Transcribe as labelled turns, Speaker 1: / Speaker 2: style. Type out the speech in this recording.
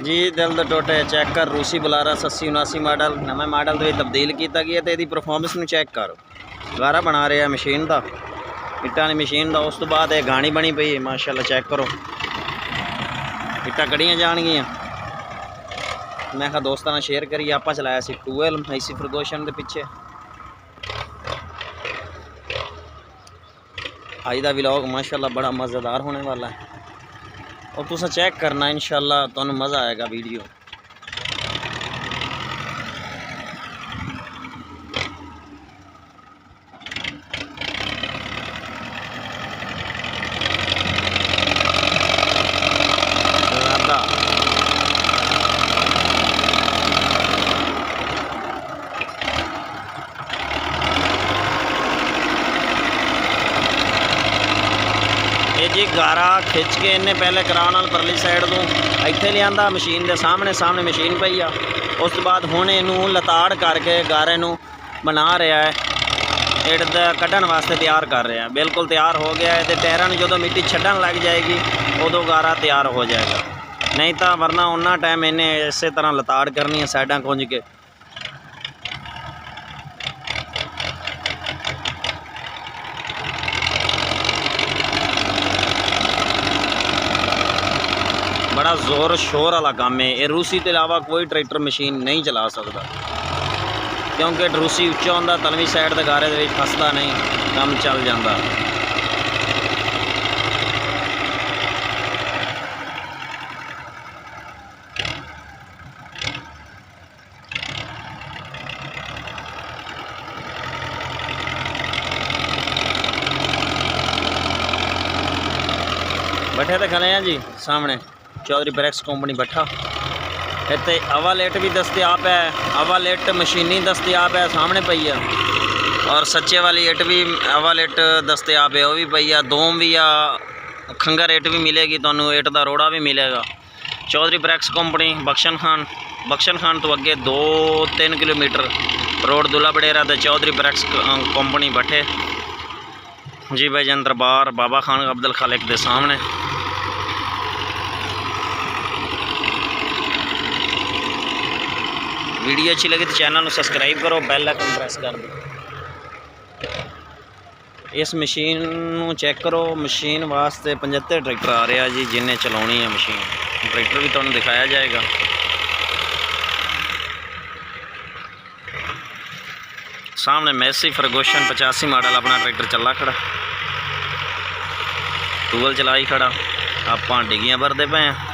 Speaker 1: जी दिल दे टोटे चेक कर रूसी बुलारस 80-79 मॉडल नवे मॉडल के तब्दील किया गया। तो यदी परफॉर्मेंस में चेक कर गारा बना रहे मशीन का इट्टा की मशीन का। उस तो बाद ये गाणी बनी पई है माशाल्लाह चेक करो इट्टा कड़ियाँ जाएगियाँ। मैं कहा दोस्तों शेयर करिए। आप चलाया सी 12 AC फरगोशन के पिछे। आज का व्लॉग माशाल्लाह बड़ा मज़ेदार होने वाला है और तुसा चेक करना इंशाल्लाह तुहानू मज़ा आएगा वीडियो। ये जी गारा खिंच के इन्हें पहले कराने परली साइड तो इत्थे लिया मशीन के सामने सामने मशीन पई आ। उस तो बाद हुण इनू लताड़ करके गारे नू बना रहा है इट कढ़न वास्ते तैयार कर रहा है। बिल्कुल तैयार हो गया है। तो टायरां नू जो मिट्टी छड्डन लग जाएगी उदों गारा तैयार हो जाएगा। नहीं तो वरना उन्ना टाइम इन्हें इस तरह लताड़ करनी है साइडां कुंज के। बड़ा जोर शोर वाला काम है। ये रूसी के अलावा कोई ट्रैक्टर मशीन नहीं चला सकता क्योंकि रूसी उच्चा होंदा तलवी साइड के गारे दे फसदा नहीं काम चल जाता। बैठे तो खड़े हैं जी सामने चौधरी ब्रेक्स कंपनी बैठा। इतने अवालेट भी दस्तियाब है। अवालेट मशीनी दस्तियाब है सामने पई है और सच्चे वाली इट भी अवालेट दस्तियाब है। वह भी पई है। दोम भी आ खंगर इट भी मिलेगी तुहानू। इट का रोड़ा भी मिलेगा। चौधरी ब्रेक्स कंपनी बख्शन खान तो अगे 2-3 किलोमीटर रोड दुला बडेरा तो चौधरी ब्रेक्स कंपनी बैठे जी भाई जन दरबार बाबा खान अब्दुल खालिक के सामने। वीडियो अच्छी लगी तो चैनल को सब्सक्राइब करो बेल आइकन प्रेस कर दो। इस मशीन को चेक करो। मशीन वास्ते 75 ट्रैक्टर आ रहा जी जिन्हें चलानी है मशीन। ट्रैक्टर भी तुहानू दिखाया जाएगा। सामने मैसी फरगोशन 85 मॉडल अपना ट्रैक्टर चला खड़ा टूल चलाई खड़ा। आप डिग्गियां भरते पे हैं।